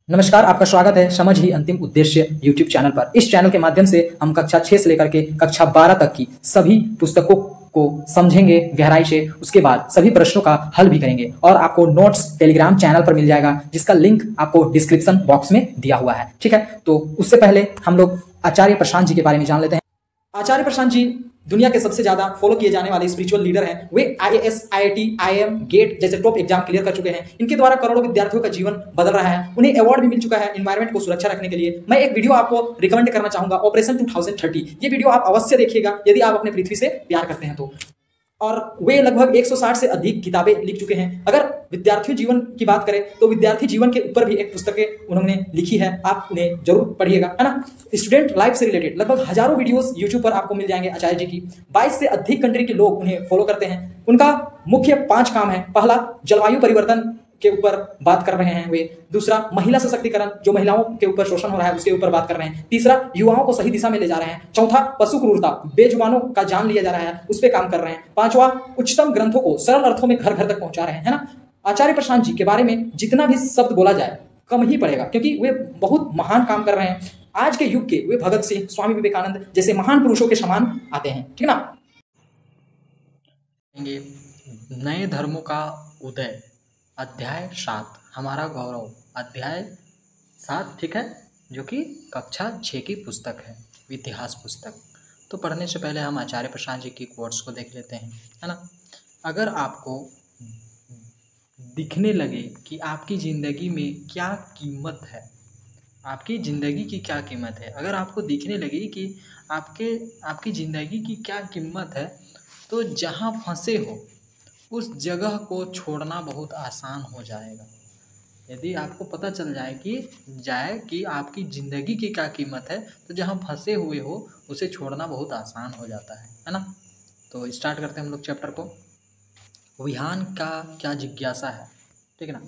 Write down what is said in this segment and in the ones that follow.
नमस्कार, आपका स्वागत है समझ ही अंतिम उद्देश्य यूट्यूब चैनल पर। इस चैनल के माध्यम से हम कक्षा 6 से लेकर के कक्षा 12 तक की सभी पुस्तकों को समझेंगे गहराई से, उसके बाद सभी प्रश्नों का हल भी करेंगे और आपको नोट्स टेलीग्राम चैनल पर मिल जाएगा, जिसका लिंक आपको डिस्क्रिप्शन बॉक्स में दिया हुआ है। ठीक है, तो उससे पहले हम लोग आचार्य प्रशांत जी के बारे में जान लेते हैं। आचार्य प्रशांत जी दुनिया के सबसे ज्यादा फॉलो किए जाने वाले स्पिरिचुअल लीडर हैं। वे आईएएस, आईआईटी, आईएम, गेट जैसे टॉप एग्जाम क्लियर कर चुके हैं। इनके द्वारा करोड़ों विद्यार्थियों का जीवन बदल रहा है। उन्हें अवार्ड भी मिल चुका है एनवायरमेंट को सुरक्षा रखने के लिए। मैं एक वीडियो आपको रिकमेंड करना चाहूंगा, ऑपरेशन 2030। ये वीडियो आप अवश्य देखिएगा यदि आप अपने पृथ्वी से प्यार करते हैं तो। और वे लगभग 160 से अधिक किताबें लिख चुके हैं। अगर विद्यार्थी जीवन की बात करें तो विद्यार्थी जीवन के ऊपर भी एक पुस्तकें उन्होंने लिखी है, आप उन्हें जरूर पढ़िएगा, है ना। स्टूडेंट लाइफ से रिलेटेड लगभग हजारों वीडियोस यूट्यूब पर आपको मिल जाएंगे आचार्य जी की। 22 से अधिक कंट्री के लोग उन्हें फॉलो करते हैं। उनका मुख्य 5 काम है। पहला, जलवायु परिवर्तन के ऊपर बात कर रहे हैं वे। दूसरा, महिला सशक्तिकरण, जो महिलाओं के ऊपर शोषण हो रहा है उसके ऊपर बात कर रहे हैं। तीसरा, युवाओं को सही दिशा में ले जा रहे हैं। चौथा, पशु क्रूरता, बेजुबानों का जान लिया जा रहा है, उस पर काम कर रहे हैं। पांचवा, उच्चतम ग्रंथों को सरल अर्थों में घर घर तक पहुंचा रहे हैं, है ना। आचार्य प्रशांत जी के बारे में जितना भी शब्द बोला जाए कम ही पड़ेगा, क्योंकि वे बहुत महान काम कर रहे हैं। आज के युग के वे भगत सिंह, स्वामी विवेकानंद जैसे महान पुरुषों के समान आते हैं, ठीक ना। नए धर्मों का उदय, अध्याय 7, हमारा गौरव, अध्याय 7, ठीक है, जो कि कक्षा 6 की पुस्तक है, इतिहास पुस्तक। तो पढ़ने से पहले हम आचार्य प्रशांत जी की कोट्स को देख लेते हैं, है ना। अगर आपको दिखने लगे कि आपकी ज़िंदगी में क्या कीमत है, आपकी ज़िंदगी की क्या कीमत है, अगर आपको दिखने लगे कि आपकी ज़िंदगी की क्या कीमत है, तो जहाँ फंसे हो उस जगह को छोड़ना बहुत आसान हो जाएगा। यदि आपको पता चल जाए कि आपकी ज़िंदगी की क्या कीमत है, तो जहाँ फंसे हुए हो उसे छोड़ना बहुत आसान हो जाता है ना। तो स्टार्ट करते हैं हम लोग चैप्टर को। विहान का क्या जिज्ञासा है, ठीक है ना,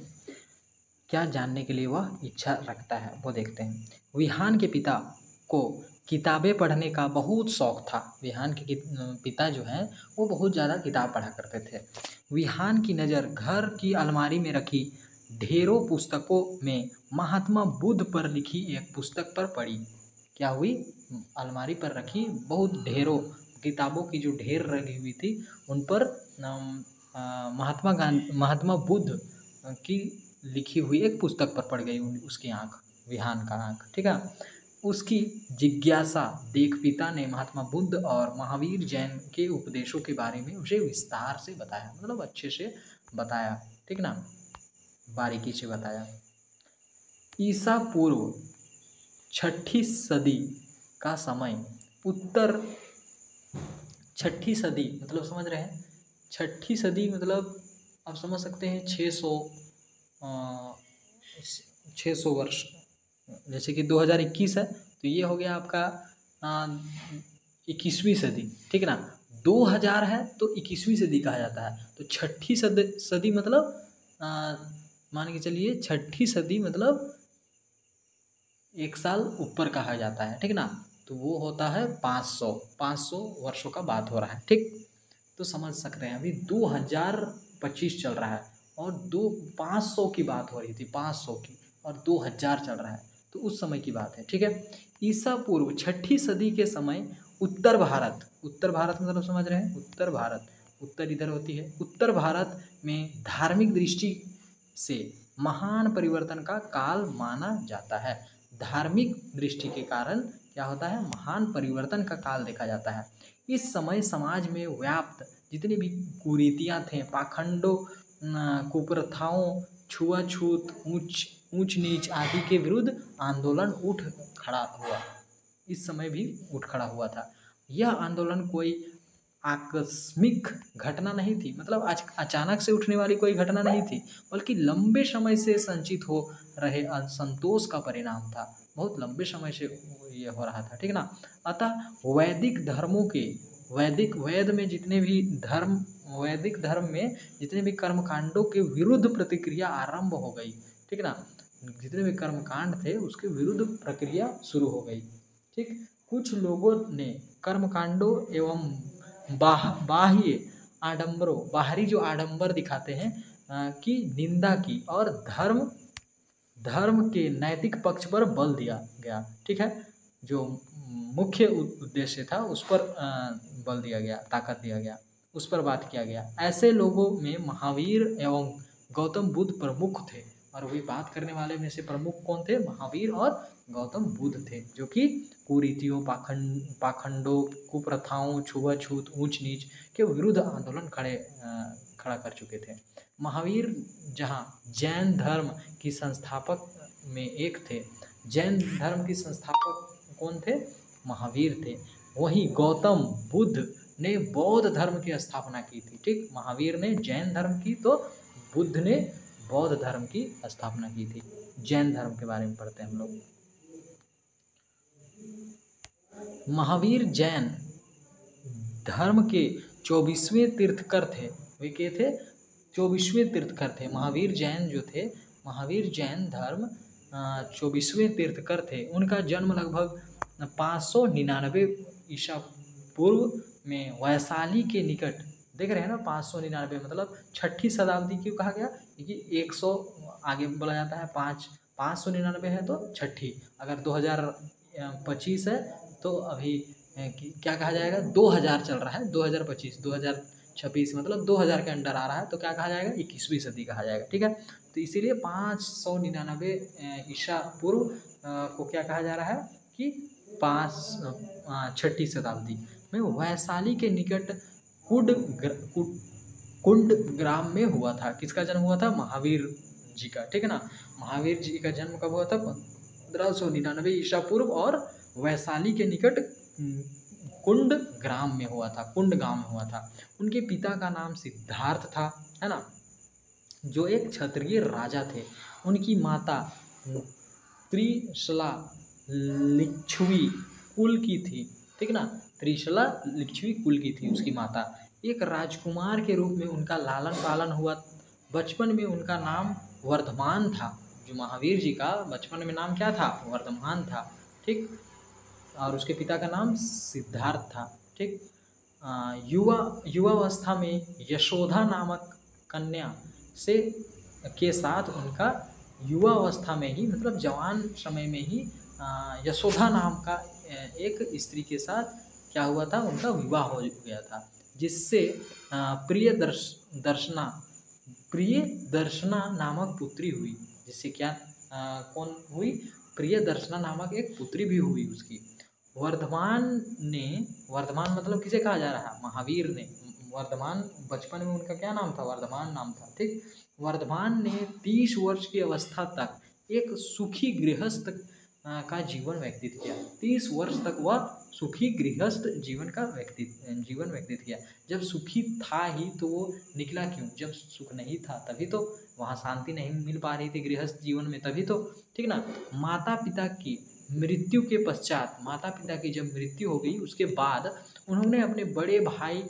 क्या जानने के लिए वह इच्छा रखता है वो देखते हैं। विहान के पिता को किताबें पढ़ने का बहुत शौक़ था। विहान के पिता जो हैं वो बहुत ज़्यादा किताब पढ़ा करते थे। विहान की नज़र घर की अलमारी में रखी ढेरों पुस्तकों में महात्मा बुद्ध पर लिखी एक पुस्तक पर पड़ी। क्या हुई? अलमारी पर रखी बहुत ढेरों किताबों की जो ढेर रखी हुई थी उन पर महात्मा बुद्ध की लिखी हुई एक पुस्तक पर पड़ गई उसकी आँख, विहान का आँख, ठीक है। उसकी जिज्ञासा देख पिता ने महात्मा बुद्ध और महावीर जैन के उपदेशों के बारे में उसे विस्तार से बताया, मतलब अच्छे से बताया, ठीक ना, बारीकी से बताया। ईसा पूर्व 6ठी सदी का समय, उत्तर 6ठी सदी मतलब समझ रहे हैं, 6ठी सदी मतलब आप समझ सकते हैं 600 वर्ष, जैसे कि 2021 है तो ये हो गया आपका 21वीं सदी, ठीक है ना। 2000 है तो 21वीं सदी कहा जाता है। तो 6ठी सदी मतलब मान के चलिए 6ठी सदी मतलब 1 साल ऊपर कहा जाता है, ठीक ना। तो वो होता है 500 वर्षों का बात हो रहा है, ठीक। तो समझ सकते हैं अभी 2025 चल रहा है और 500 की बात हो रही थी, 500 की, और 2000 चल रहा है, तो उस समय की बात है, ठीक है। ईसा पूर्व 6ठी सदी के समय उत्तर भारत मतलब समझ रहे हैं, उत्तर भारत, उत्तर इधर होती है, उत्तर भारत में धार्मिक दृष्टि से महान परिवर्तन का काल माना जाता है। धार्मिक दृष्टि के कारण क्या होता है? महान परिवर्तन का काल देखा जाता है। इस समय समाज में व्याप्त जितनी भी कुरीतियाँ थे, पाखंडों, कुप्रथाओं, छुआछूत, ऊंच नीच आदि के विरुद्ध आंदोलन उठ खड़ा हुआ। इस समय भी उठ खड़ा हुआ था। यह आंदोलन कोई आकस्मिक घटना नहीं थी, मतलब आज अचानक से उठने वाली कोई घटना नहीं थी, बल्कि लंबे समय से संचित हो रहे असंतोष का परिणाम था। बहुत लंबे समय से ये हो रहा था, ठीक ना। अतः वैदिक धर्मों के वैदिक धर्म में जितने भी कर्मकांडों के विरुद्ध प्रतिक्रिया आरंभ हो गई, ठीक ना। जितने भी कर्मकांड थे उसके विरुद्ध प्रक्रिया शुरू हो गई, ठीक। कुछ लोगों ने कर्मकांडों एवं बाह्य आडंबरों, बाहरी जो आडंबर दिखाते हैं की निंदा की और धर्म के नैतिक पक्ष पर बल दिया गया। ठीक है, जो मुख्य उद्देश्य था उस पर बल दिया गया, ताकत दिया गया, उस पर बात किया गया। ऐसे लोगों में महावीर एवं गौतम बुद्ध प्रमुख थे। और वही बात करने वाले में से प्रमुख कौन थे? महावीर और गौतम बुद्ध थे, जो कि कुरीतियों, पाखंडों, कुप्रथाओं, छुआछूत, ऊंच नीच के विरुद्ध आंदोलन खड़ा कर चुके थे। महावीर जहाँ जैन धर्म की संस्थापक में एक थे, जैन धर्म की संस्थापक कौन थे? महावीर थे। वहीं गौतम बुद्ध ने बौद्ध धर्म की स्थापना की थी। ठीक, महावीर ने जैन धर्म की तो बुद्ध ने बौद्ध धर्म की स्थापना की थी। जैन धर्म के बारे में पढ़ते हैं हम लोग। महावीर जैन धर्म के 24वें तीर्थकर थे। वे क्या थे? 24वें तीर्थकर थे। महावीर जैन जो थे, महावीर जैन धर्म 24वें तीर्थकर थे। उनका जन्म लगभग 599 ईसा पूर्व में वैशाली के निकट, देख रहे हैं ना, 599 मतलब 6ठी शताब्दी क्यों कहा गया? क्योंकि 100 आगे बोला जाता है, 599 है तो 6ठी, अगर 2025 है तो अभी क्या कहा जाएगा? 2000 चल रहा है, 2025, 2026 मतलब 2000 के अंडर आ रहा है, तो क्या कहा जाएगा? 21वीं सदी कहा जाएगा। ठीक है, तो इसीलिए 599 ईसा पूर्व को क्या कहा जा रहा है कि 6ठी शताब्दी में वैशाली के निकट कुंड ग्राम में हुआ था। किसका जन्म हुआ था? महावीर जी का। ठीक है ना, महावीर जी का जन्म कब हुआ था? 1599 ईसा पूर्व, और वैशाली के निकट कुंड ग्राम में हुआ था, कुंड गांव में हुआ था। उनके पिता का नाम सिद्धार्थ था, है ना, जो एक क्षत्रिय राजा थे। उनकी माता त्रिशला लिच्छवी कुल की थी। ठीक ना, त्रिशला लिच्छवी कुल की थी उसकी माता। एक राजकुमार के रूप में उनका लालन पालन हुआ। बचपन में उनका नाम वर्धमान था। जो महावीर जी का बचपन में नाम क्या था? वर्धमान था। ठीक, और उसके पिता का नाम सिद्धार्थ था। ठीक, युवावस्था में यशोदा नामक कन्या से के साथ उनका युवावस्था में ही, मतलब जवान समय में ही यशोदा नाम का एक स्त्री के साथ क्या हुआ था? उनका विवाह हो गया था, जिससे प्रियदर्शना नामक पुत्री हुई। जिससे क्या कौन हुई? प्रियदर्शना नामक एक पुत्री भी हुई उसकी। वर्धमान मतलब किसे कहा जा रहा है? महावीर ने। वर्धमान बचपन में उनका क्या नाम था? वर्धमान नाम था। ठीक, वर्धमान ने 30 वर्ष की अवस्था तक एक सुखी गृहस्थ का जीवन व्यतीत किया। 30 वर्ष तक वह सुखी गृहस्थ जीवन व्यतीत किया। जब सुखी था ही तो वो निकला क्यों? जब सुख नहीं था तभी तो वहाँ शांति नहीं मिल पा रही थी गृहस्थ जीवन में, तभी तो। ठीक ना, माता पिता की मृत्यु के पश्चात, माता पिता की जब मृत्यु हो गई उसके बाद उन्होंने अपने बड़े भाई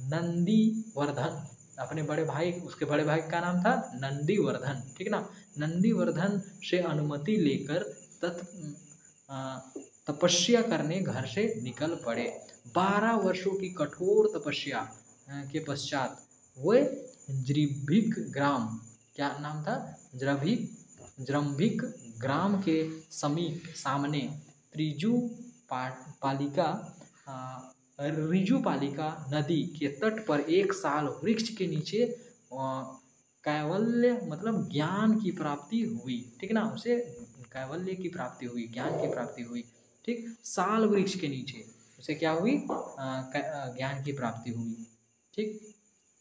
नंदीवर्धन, अपने बड़े भाई, उसके बड़े भाई का नाम था नंदीवर्धन। ठीक ना, नंदीवर्धन से अनुमति लेकर तपस्या करने घर से निकल पड़े। 12 वर्षों की कठोर तपस्या के पश्चात वे जृंभिक ग्राम, क्या नाम था? जृंभिक ग्राम के सामने ऋजुपालिका नदी के तट पर एक साल वृक्ष के नीचे कैवल्य मतलब ज्ञान की प्राप्ति हुई। ठीक ना, उसे कैवल्य की प्राप्ति हुई, ज्ञान की प्राप्ति हुई। ठीक, साल वृक्ष के नीचे उसे क्या हुई? ज्ञान की प्राप्ति हुई। ठीक,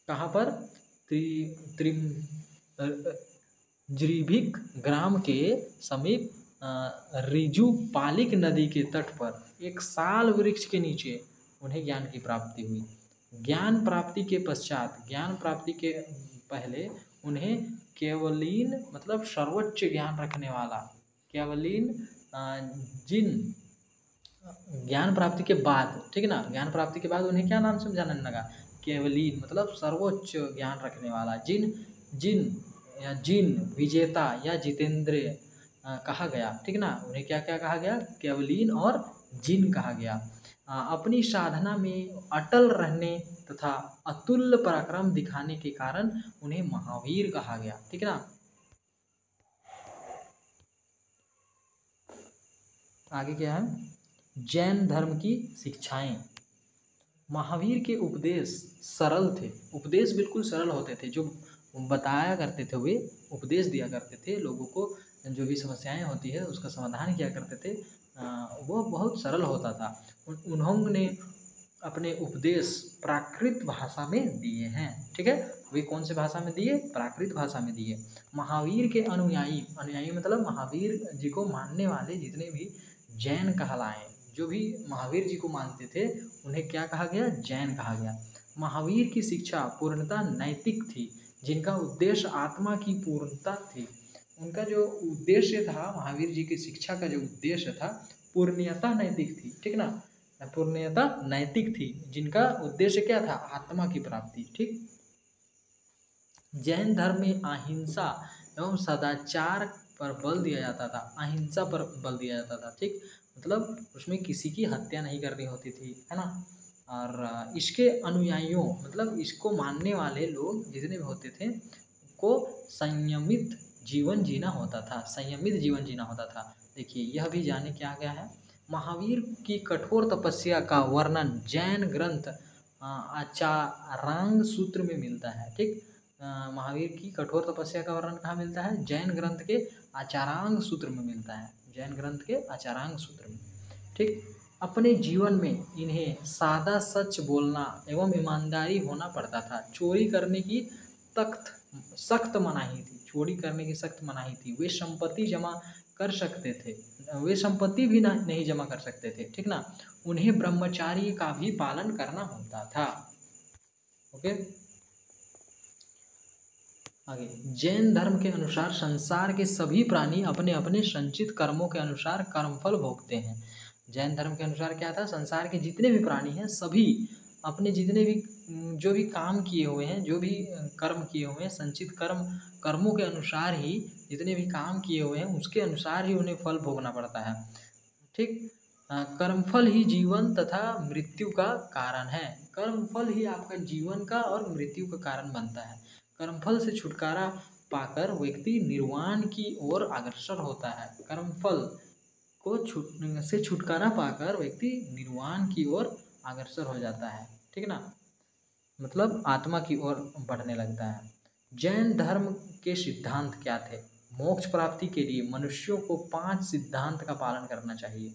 कहाँ पर? जृंभिक ग्राम के समीप ऋजुपालिक नदी के तट पर एक साल वृक्ष के नीचे उन्हें ज्ञान की प्राप्ति हुई। ज्ञान प्राप्ति के पश्चात, ज्ञान प्राप्ति के पहले उन्हें केवलीन मतलब सर्वोच्च ज्ञान रखने वाला, केवलीन जिन ज्ञान प्राप्ति के बाद, ठीक है ना, ज्ञान प्राप्ति के बाद उन्हें क्या नाम समझाने लगा? केवलीन मतलब सर्वोच्च ज्ञान रखने वाला। जिन विजेता या जितेंद्रिय कहा गया। ठीक ना, उन्हें क्या क्या कहा गया? केवलीन और जिन कहा गया। अपनी साधना में अटल रहने तथा अतुल्य पराक्रम दिखाने के कारण उन्हें महावीर कहा गया। ठीक है ना, आगे क्या है, जैन धर्म की शिक्षाएं। महावीर के उपदेश सरल थे, उपदेश बिल्कुल सरल होते थे, जो बताया करते थे वे उपदेश दिया करते थे लोगों को, जो भी समस्याएं होती है उसका समाधान किया करते थे, वो बहुत सरल होता था। उन्होंने अपने उपदेश प्राकृत भाषा में दिए हैं, ठीक है। वे कौन से भाषा में दिए, प्राकृत भाषा में दिए। महावीर के अनुयायी, अनुयायी मतलब महावीर जी को मानने वाले जितने भी जैन कहलाए, जो भी महावीर जी को मानते थे उन्हें क्या कहा गया, जैन कहा गया। महावीर की शिक्षा पूर्णतः नैतिक थी, जिनका उद्देश्य आत्मा की पूर्णता थी। उनका जो उद्देश्य था, महावीर जी की शिक्षा का जो उद्देश्य था, पूर्णतः नैतिक थी, ठीक ना, पूर्णतः नैतिक थी, जिनका उद्देश्य क्या था, आत्मा की प्राप्ति, ठीक। जैन धर्म में अहिंसा एवं सदाचार पर बल दिया जाता था, अहिंसा पर बल दिया जाता था, ठीक। मतलब उसमें किसी की हत्या नहीं करनी होती थी, है ना। और इसके अनुयायियों मतलब इसको मानने वाले लोग जितने भी होते थे को संयमित जीवन जीना होता था, संयमित जीवन जीना होता था। देखिए यह भी जाने क्या गया है, महावीर की कठोर तपस्या का वर्णन जैन ग्रंथ आचारांग सूत्र में मिलता है, ठीक। महावीर की कठोर तपस्या का वर्णन कहाँ मिलता है, जैन ग्रंथ के आचारांग सूत्र में मिलता है, जैन ग्रंथ के आचारांग सूत्र में, ठीक। अपने जीवन में इन्हें सादा सच बोलना एवं ईमानदारी होना पड़ता था। चोरी करने की सख्त मनाही थी, चोरी करने की सख्त मनाही थी। वे संपत्ति जमा कर सकते थे, वे संपत्ति भी नहीं जमा कर सकते थे, ठीक ना। उन्हें ब्रह्मचार्य का भी पालन करना होता था। ओके, आगे, जैन धर्म के अनुसार संसार के सभी प्राणी अपने अपने संचित कर्मों के अनुसार कर्मफल भोगते हैं। जैन धर्म के अनुसार क्या था, संसार के जितने भी प्राणी हैं सभी अपने जितने भी जो भी काम किए हुए हैं, जो भी कर्म किए हुए हैं, संचित कर्मों के अनुसार ही जितने भी काम किए हुए हैं उसके अनुसार ही उन्हें फल भोगना पड़ता है, ठीक। कर्मफल ही जीवन तथा मृत्यु का कारण है। कर्मफल ही आपका जीवन का और मृत्यु का कारण बनता है। कर्मफल से छुटकारा पाकर व्यक्ति निर्वाण की ओर अग्रसर होता है। कर्मफल को से छुटकारा पाकर व्यक्ति निर्वाण की ओर अग्रसर हो जाता है, ठीक ना, मतलब आत्मा की ओर बढ़ने लगता है। जैन धर्म के सिद्धांत क्या थे, मोक्ष प्राप्ति के लिए मनुष्यों को 5 सिद्धांत का पालन करना चाहिए।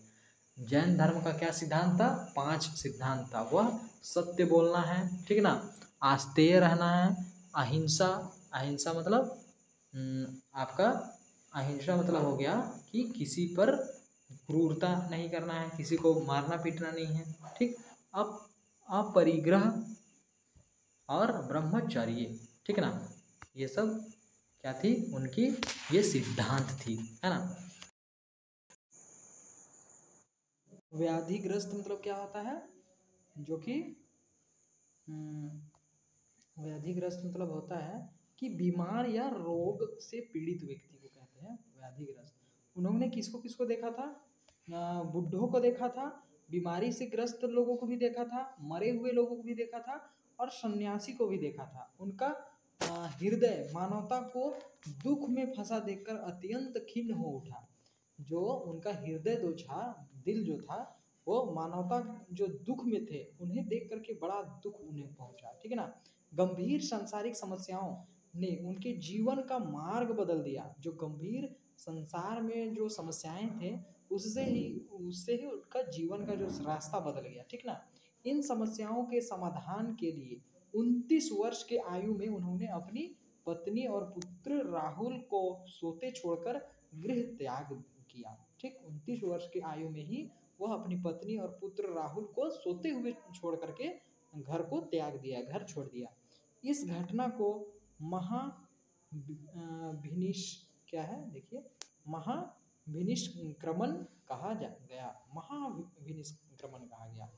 जैन धर्म का क्या सिद्धांत था, 5 सिद्धांत था। वह सत्य बोलना है, ठीक ना, आस्तेय रहना है, अहिंसा, अहिंसा मतलब आपका अहिंसा मतलब हो गया कि किसी पर क्रूरता नहीं करना है, किसी को मारना पीटना नहीं है, ठीक। अब अपरिग्रह और ब्रह्मचर्य, ठीक ना, ये सब क्या थी उनकी, ये सिद्धांत थी, है ना। व्याधिग्रस्त मतलब क्या होता है, जो कि व्याधिग्रस्त मतलब होता है कि बीमार या रोग से पीड़ित व्यक्ति को कहते हैं व्याधिग्रस्त। उन्होंने किसको किसको देखा था, बुढ़ों को देखा था, बीमारी से ग्रस्त लोगों को भी देखा था, मरे हुए लोगों को भी देखा था और सन्यासी को भी देखा था। उनका हृदय मानवता को दुख में फंसा देखकर अत्यंत खिन्न हो उठा। जो उनका हृदय जो था, दिल जो था, वो मानवता जो दुख में थे उन्हें देख करके बड़ा दुख उन्हें पहुंचा, ठीक है ना। गंभीर सांसारिक समस्याओं ने उनके जीवन का मार्ग बदल दिया। जो गंभीर संसार में जो समस्याएं थे उससे ही उनका जीवन का जो रास्ता बदल गया, ठीक ना। इन समस्याओं के समाधान के लिए 29 वर्ष के आयु में उन्होंने अपनी पत्नी और पुत्र राहुल को सोते छोड़कर गृह त्याग किया, ठीक। 29 वर्ष की आयु में ही वह अपनी पत्नी और पुत्र राहुल को सोते हुए छोड़ करके घर को त्याग दिया, घर छोड़ दिया। इस घटना को क्या है, देखिए, महाविनिष्क्रमण कहा गया, महाविनिष्क्रमण कहा गया।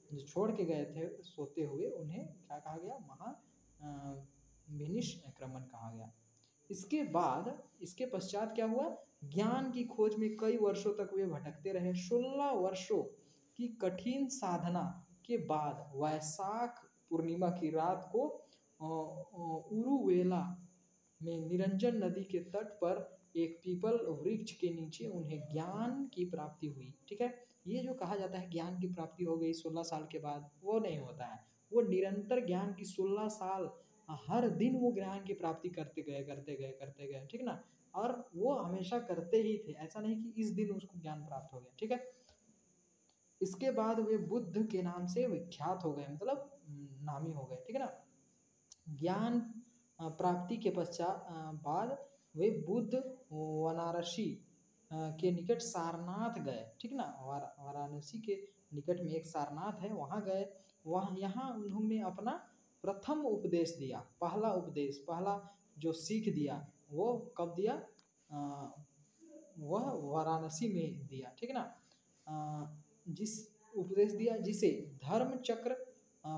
जो छोड़ के गए थे सोते हुए उन्हें क्या कहा गया, महाविनिष्क्रमण कहा गया। इसके पश्चात क्या हुआ, ज्ञान की खोज में कई वर्षों तक वे भटकते रहे। 16 वर्षों की कठिन साधना के बाद वैशाख पूर्णिमा की रात को उरुवेला में निरंजन नदी के तट पर एक पीपल वृक्ष के नीचे उन्हें ज्ञान की प्राप्ति हुई। ठीक है, ये जो कहा जाता है ज्ञान की प्राप्ति हो गई 16 साल के बाद, वो नहीं होता है। वो निरंतर ज्ञान की 16 साल हर दिन वो ज्ञान की प्राप्ति करते गए, ठीक ना। और वो हमेशा करते ही थे, ऐसा नहीं कि इस दिन उसको ज्ञान प्राप्त हो गया। ठीक है, इसके बाद वे बुद्ध के नाम से विख्यात हो गए, मतलब नामी हो गए। ठीक है ना। ज्ञान प्राप्ति के पश्चात बाद वे बुद्ध वाराणसी के निकट सारनाथ गए। ठीक ना, वाराणसी के निकट में एक सारनाथ है, वहाँ गए। वहाँ यहाँ उन्होंने अपना प्रथम उपदेश दिया, पहला जो सीख दिया वो कब दिया, वह वाराणसी में दिया। ठीक है ना। जिस उपदेश दिया जिसे धर्म चक्र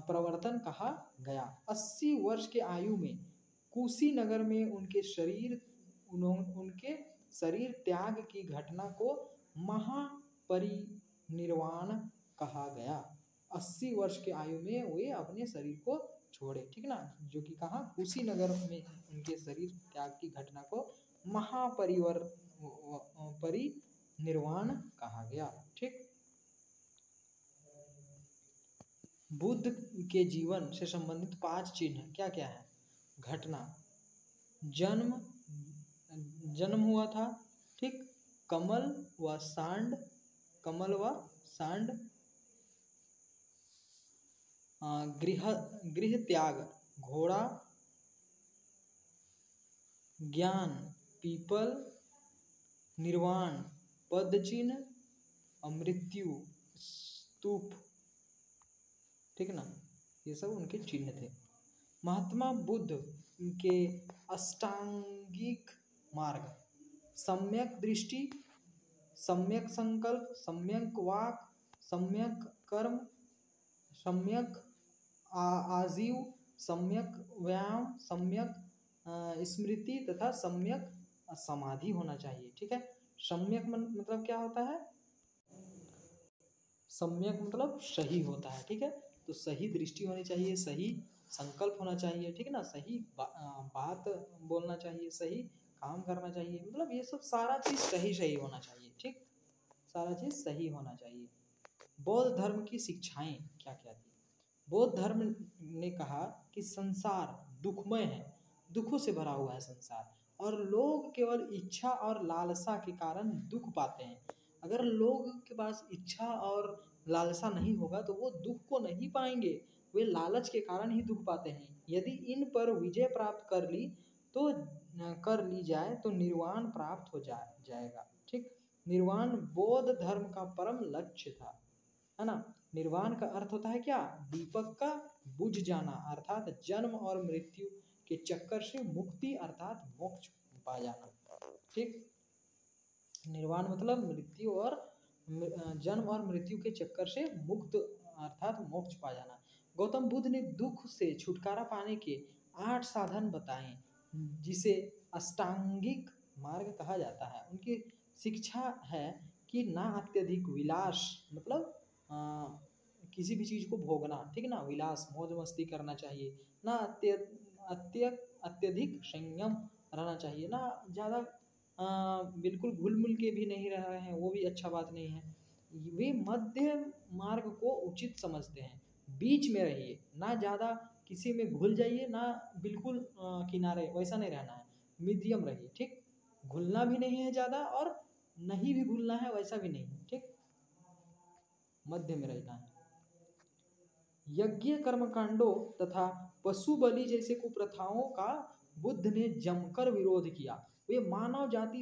प्रवर्तन कहा गया। 80 वर्ष के आयु में कुशीनगर में उनके शरीर त्याग की घटना को महापरिनिर्वाण कहा गया। 80 वर्ष के आयु में वे अपने शरीर को छोड़े। ठीक ना, जो कि कहा कुशीनगर में उनके शरीर त्याग की घटना को परिनिर्वाण कहा गया। ठीक, बुद्ध के जीवन से संबंधित 5 चिन्ह क्या क्या है। घटना, जन्म हुआ था। ठीक, कमल व सांड, गृह त्याग, घोड़ा, ज्ञान, पीपल, निर्वाण, पदचिन्ह, मृत्यु, स्तूप। ठीक ना, ये सब उनके चिन्ह थे। महात्मा बुद्ध के अष्टांगिक मार्ग, सम्यक दृष्टि, सम्यक संकल्प, सम्यक वाक, सम्यक कर्म, सम्यक आजीव, सम्यक व्यायाम, सम्यक स्मृति तथा सम्यक समाधि होना चाहिए। ठीक है, सम्यक मतलब क्या होता है, सम्यक मतलब सही होता है। ठीक है, तो सही दृष्टि होनी चाहिए, सही संकल्प होना चाहिए। ठीक है ना, सही बात बोलना चाहिए, सही काम करना चाहिए, मतलब ये सब सारा चीज़ सही होना चाहिए। ठीक, सारा चीज़ सही होना चाहिए। बौद्ध धर्म की शिक्षाएं क्या क्या थी। बौद्ध धर्म ने कहा कि संसार दुखमय है, दुखों से भरा हुआ है संसार, और लोग केवल इच्छा और लालसा के कारण दुख पाते हैं। अगर लोग के पास इच्छा और लालसा नहीं होगा तो वो दुख को नहीं पाएंगे, वे लालच के कारण ही दुख पाते हैं। यदि इन पर विजय प्राप्त कर ली जाए तो निर्वाण प्राप्त हो जाएगा। ठीक, निर्वाण बौद्ध धर्म का परम लक्ष्य था, है ना। निर्वाण का अर्थ होता है क्या, दीपक का बुझ जाना, अर्थात जन्म और मृत्यु के चक्कर से मुक्ति अर्थात मोक्ष पा जाना। ठीक, निर्वाण मतलब मृत्यु और जन्म और मृत्यु के चक्कर से मुक्त अर्थात मोक्ष पा जाना। गौतम बुद्ध ने दुख से छुटकारा पाने के 8 साधन बताए, जिसे अष्टांगिक मार्ग कहा जाता है। उनकी शिक्षा है कि ना अत्यधिक विलास, मतलब किसी भी चीज़ को भोगना, ठीक है ना, विलास मौज मस्ती करना चाहिए, ना अत्यधिक संयम रहना चाहिए, ना ज़्यादा बिल्कुल घुल मिल के भी नहीं रह रहे हैं, वो भी अच्छा बात नहीं है। वे मध्य मार्ग को उचित समझते हैं, बीच में रहिए, ना ज़्यादा किसी में घुल जाइए, ना बिल्कुल किनारे, वैसा नहीं रहना है, मीडियम रहिए। ठीक, घुलना भी नहीं है ज़्यादा और नहीं भी घुलना है, वैसा भी नहीं। ठीक, मध्य में रहना है। यज्ञ कर्मकांडों तथा पशु बलि जैसे कुप्रथाओं का बुद्ध ने जमकर विरोध किया। वे मानव जाति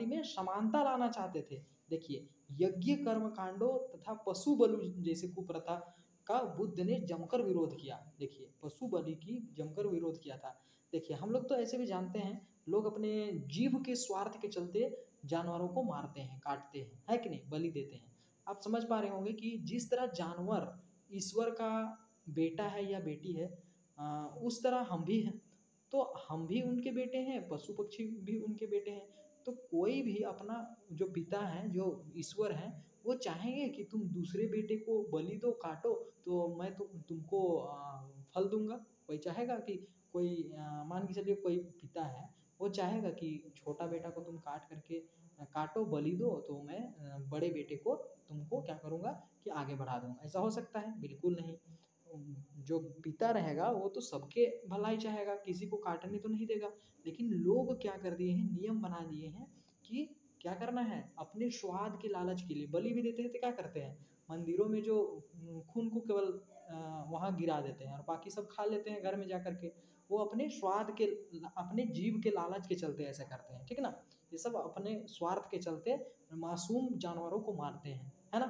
में समानता लाना चाहते थे। देखिए, यज्ञ कर्मकांडों तथा पशु बलि जैसे कुप्रथा का बुद्ध ने जमकर विरोध किया। देखिए, पशु बलि की जमकर विरोध किया था। देखिए, हम लोग तो ऐसे भी जानते हैं, लोग अपने जीव के स्वार्थ के चलते जानवरों को मारते हैं, काटते हैं, है कि नहीं, बलि देते हैं। आप समझ पा रहे होंगे कि जिस तरह जानवर ईश्वर का बेटा है या बेटी है, उस तरह हम भी हैं, तो हम भी उनके बेटे हैं, पशु पक्षी भी उनके बेटे हैं। तो कोई भी अपना जो पिता है, जो ईश्वर हैं, वो चाहेंगे कि तुम दूसरे बेटे को बलि दो, काटो, तो मैं तुमको फल दूंगा। कोई चाहेगा कि कोई मान के चलिए कोई पिता है, वो चाहेगा कि छोटा बेटा को तुम काटो, बलि दो, तो मैं बड़े बेटे को तुमको क्या करूँगा कि आगे बढ़ा दूँगा। ऐसा हो सकता है? बिल्कुल नहीं। जो पिता रहेगा वो तो सबके भलाई चाहेगा, किसी को काटने तो नहीं देगा। लेकिन लोग क्या कर दिए हैं, नियम बना दिए हैं कि क्या करना है, अपने स्वाद के लालच के लिए बलि भी देते हैं तो क्या करते हैं, मंदिरों में जो खून को केवल वहाँ गिरा देते हैं और बाकी सब खा लेते हैं घर में जा कर के। वो अपने स्वाद के, अपने जीव के लालच के चलते ऐसा करते हैं, ठीक है ना। ये सब अपने स्वार्थ के चलते मासूम जानवरों को मारते हैं, है ना।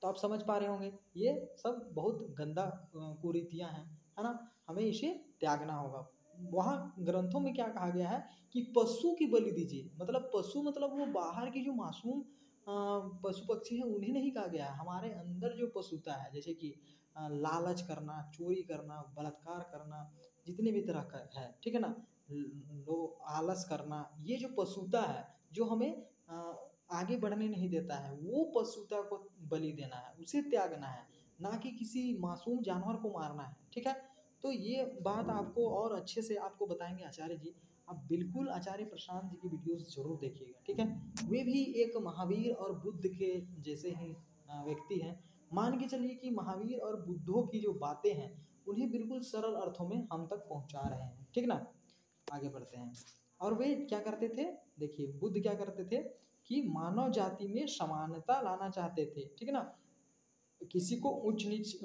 तो आप समझ पा रहे होंगे ये सब बहुत गंदा कुरीतियाँ हैं, है ना। हमें इसे त्यागना होगा। वहाँ ग्रंथों में क्या कहा गया है कि पशु की बलि दीजिए, मतलब पशु मतलब वो बाहर की जो मासूम पशु पक्षी हैं उन्हें नहीं कहा गया है। हमारे अंदर जो पशुता है, जैसे कि लालच करना, चोरी करना, बलात्कार करना, जितने भी तरह का है, ठीक है ना, आलस करना, ये जो पशुता है जो हमें आगे बढ़ने नहीं देता है, वो पशुता को बलि देना है, उसे त्यागना है, ना कि किसी मासूम जानवर को मारना है, ठीक है। तो ये बात आपको और अच्छे से आपको बताएंगे आचार्य जी। आप बिल्कुल आचार्य प्रशांत जी की वीडियोस जरूर देखिएगा, ठीक है। वे भी एक महावीर और बुद्ध के जैसे ही व्यक्ति हैं। मान के चलिए कि महावीर और बुद्धों की जो बातें हैं उन्हें बिल्कुल सरल अर्थों में हम तक पहुंचा रहे हैं, ठीक ना। आगे बढ़ते हैं। और वे क्या करते थे, देखिए बुद्ध क्या करते थे कि मानव जाति में समानता लाना चाहते थे, ठीक है ना। किसी को उच्च नीच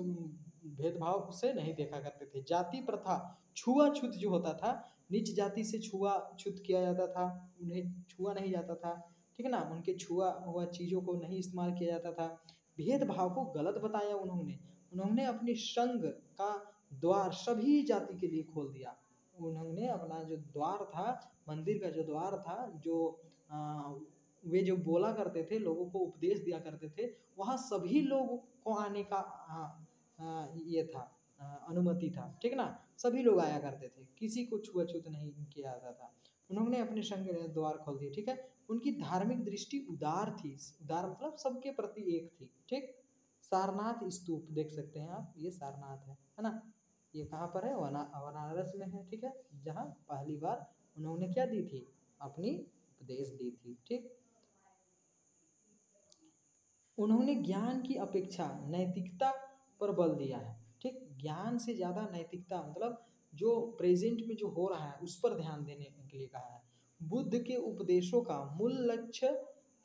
भेदभाव से नहीं देखा करते थे। जाति प्रथा, छुआछूत जो होता था, नीच जाति से छुआछूत किया जाता था, उन्हें छुआ नहीं जाता था, ठीक है ना। उनके छुआ हुआ चीज़ों को नहीं इस्तेमाल किया जाता था। भेदभाव को गलत बताया उन्होंने अपने संघ का द्वार सभी जाति के लिए खोल दिया। उन्होंने अपना जो द्वार था, मंदिर का जो द्वार था, जो वे जो बोला करते थे, लोगों को उपदेश दिया करते थे, वहाँ सभी लोगों को आने का ये था, अनुमति था, ठीक ना। सभी लोग आया करते थे, किसी को छुआछूत नहीं किया जाता था। उन्होंने अपने संग द्वार खोल दिए, ठीक है। उनकी धार्मिक दृष्टि उदार थी, उदार मतलब सबके प्रति एक थी, ठीक। सारनाथ स्तूप देख सकते हैं आप, ये सारनाथ है ना। ये कहाँ पर है, बनारस में है, ठीक है। जहाँ पहली बार उन्होंने क्या दी थी, अपनी उपदेश दी थी, ठीक। उन्होंने ज्ञान की अपेक्षा नैतिकता पर बल दिया है, ठीक। ज्ञान से ज़्यादा नैतिकता, मतलब जो प्रेजेंट में जो हो रहा है उस पर ध्यान देने के लिए कहा है। बुद्ध के उपदेशों का मूल लक्ष्य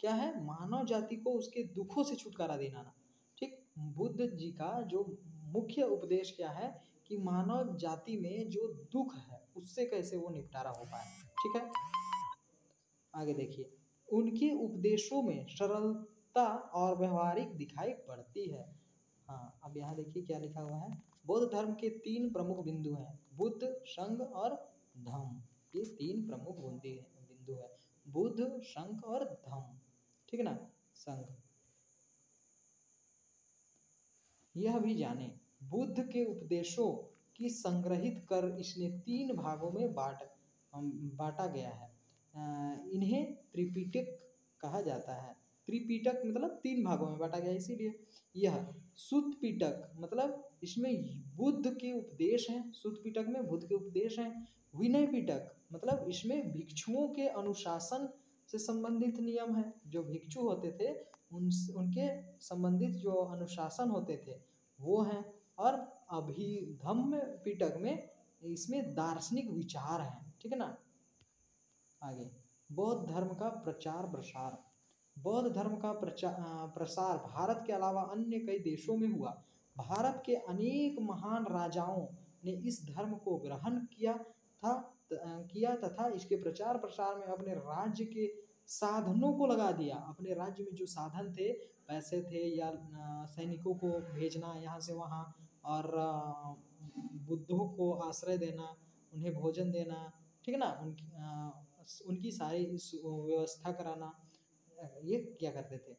क्या है, मानव जाति को उसके दुखों से छुटकारा दिलाना, ठीक। बुद्ध जी का जो मुख्य उपदेश क्या है कि मानव जाति में जो दुख है उससे कैसे वो निपटारा हो पाए, ठीक है। आगे देखिए, उनके उपदेशों में सरलता और व्यवहारिक दिखाई पड़ती है। हाँ, अब यहाँ देखिए क्या लिखा हुआ है, बौद्ध धर्म के 3 प्रमुख बिंदु हैं, बुद्ध, संघ और धम्म। ये 3 प्रमुख बिंदु है, बुद्ध, संघ और धम्म, ठीक है ना, संघ। यह भी जाने, बुद्ध के उपदेशों की संग्रहित कर इसने 3 भागों में बांटा गया है। इन्हें त्रिपिटक कहा जाता है। त्रिपिटक मतलब 3 भागों में बांटा गया, इसीलिए यह सुत्त पिटक मतलब इसमें बुद्ध के उपदेश हैं, सुत्त पिटक में बुद्ध के उपदेश हैं। विनय पिटक मतलब इसमें भिक्षुओं के अनुशासन से संबंधित नियम है, जो भिक्षु होते थे उनके संबंधित जो अनुशासन होते थे वो हैं। और अभिधम्म पिटक में इसमें दार्शनिक विचार हैं, ठीक है ना। आगे, बौद्ध धर्म का प्रचार प्रसार। बौद्ध धर्म का प्रसार भारत के अलावा अन्य कई देशों में हुआ। भारत के अनेक महान राजाओं ने इस धर्म को ग्रहण किया तथा इसके प्रचार प्रसार में अपने राज्य के साधनों को लगा दिया। अपने राज्य में जो साधन थे, पैसे थे या सैनिकों को भेजना यहाँ से वहाँ, और बुद्धों को आश्रय देना, उन्हें भोजन देना, ठीक है ना, उनकी सारी व्यवस्था कराना, ये क्या करते थे।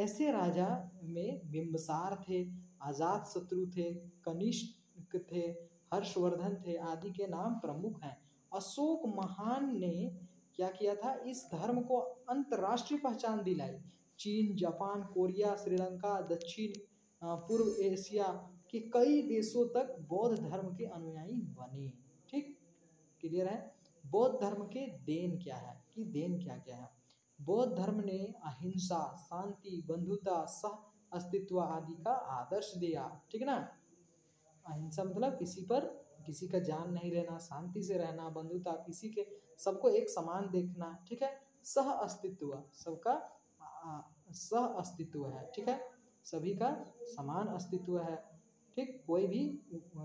ऐसे राजा में बिंबिसार थे, अजातशत्रु थे, कनिष्क थे, हर्षवर्धन थे आदि के नाम प्रमुख हैं। अशोक महान ने क्या किया था, इस धर्म को अंतर्राष्ट्रीय पहचान दिलाई। चीन, जापान, कोरिया, श्रीलंका, दक्षिण पूर्व एशिया के कई देशों तक बौद्ध धर्म के अनुयायी बने, ठीक, क्लियर है। बौद्ध धर्म के देन क्या है, कि देन क्या क्या है। बौद्ध धर्म ने अहिंसा, शांति, बंधुता, सह अस्तित्व आदि का आदर्श दिया। ठीक है ना। अहिंसा मतलब किसी का जान नहीं लेना, शांति से रहना, बंधुता किसी के सबको एक समान देखना। ठीक है। सह अस्तित्व, सबका सह अस्तित्व है। ठीक है। सभी का समान अस्तित्व है। ठीक, कोई भी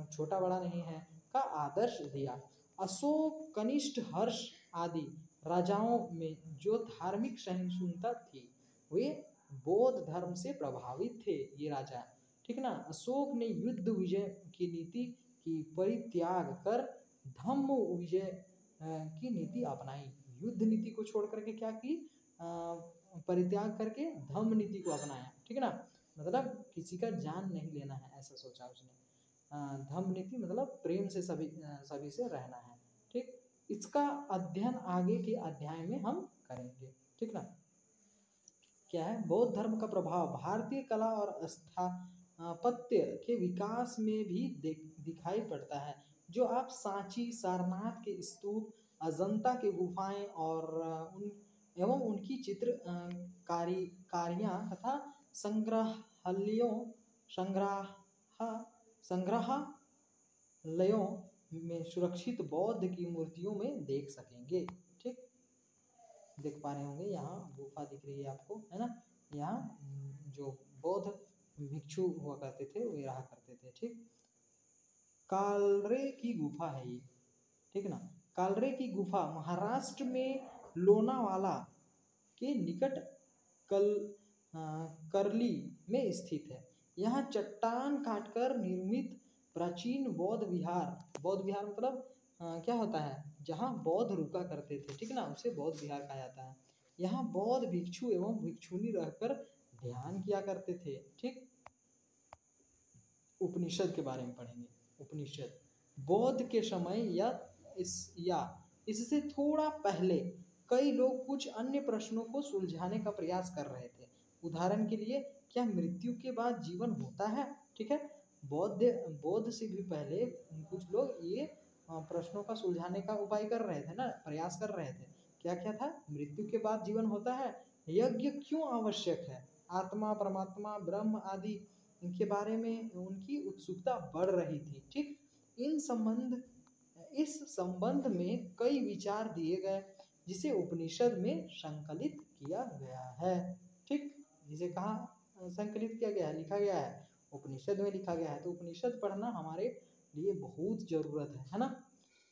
छोटा बड़ा नहीं है का आदर्श दिया। अशोक, कनिष्ठ, हर्ष आदि राजाओं में जो धार्मिक सहिष्णुता थी वे बौद्ध धर्म से प्रभावित थे, ये राजा। ठीक ना। अशोक ने युद्ध विजय की नीति की परित्याग कर धम्म विजय की नीति अपनाई। युद्ध नीति को छोड़ करके क्या की, परित्याग करके धम्म नीति को अपनाया। ठीक है ना। मतलब किसी का जान नहीं लेना है, ऐसा सोचा उसने। धम्म नीति मतलब प्रेम से सभी से रहना है। ठीक, इसका अध्ययन आगे के अध्याय में हम करेंगे। ठीक ना। क्या है, बौद्ध धर्म का प्रभाव भारतीय कला और स्थापत्य के विकास में भी दिखाई पड़ता है। जो आप सांची, सारनाथ के स्तूप, अजंता के गुफाएं और एवं उनकी चित्र कारियां तथा संग्रहालयों में सुरक्षित बौद्ध की मूर्तियों में देख सकेंगे। ठीक, देख पा रहे होंगे, यहाँ गुफा दिख रही है आपको, है ना। यहाँ जो बौद्ध भिक्षु हुआ करते थे वे रहा करते थे। ठीक, कालरे की गुफा है ये। ठीक ना। कालरे की गुफा महाराष्ट्र में लोनावाला के निकट करली में स्थित है। यहाँ चट्टान काटकर निर्मित प्राचीन बौद्ध विहार मतलब क्या होता है, जहाँ बौद्ध रुका करते थे। ठीक ना, उसे बौद्ध विहार कहा जाता है। यहाँ बौद्ध भिक्षु एवं भिक्षुनी रहकर ध्यान किया करते थे। ठीक, उपनिषद के बारे में पढ़ेंगे। उपनिषद बौद्ध के समय या इससे थोड़ा पहले कई लोग कुछ अन्य प्रश्नों को सुलझाने का प्रयास कर रहे थे। उदाहरण के लिए, क्या मृत्यु के बाद जीवन होता है। ठीक है, बौद्ध से भी पहले कुछ लोग ये प्रश्नों का सुलझाने का उपाय कर रहे थे ना, प्रयास कर रहे थे। क्या क्या था, मृत्यु के बाद जीवन होता है, यज्ञ क्यों आवश्यक है, आत्मा, परमात्मा, ब्रह्म आदि इनके बारे में उनकी उत्सुकता बढ़ रही थी। ठीक, इस संबंध में कई विचार दिए गए जिसे उपनिषद में संकलित किया गया है। ठीक, जिसे कहाँ संकलित किया गया है, लिखा गया है, उपनिषद में लिखा गया है। तो उपनिषद पढ़ना हमारे लिए बहुत जरूरत है ना।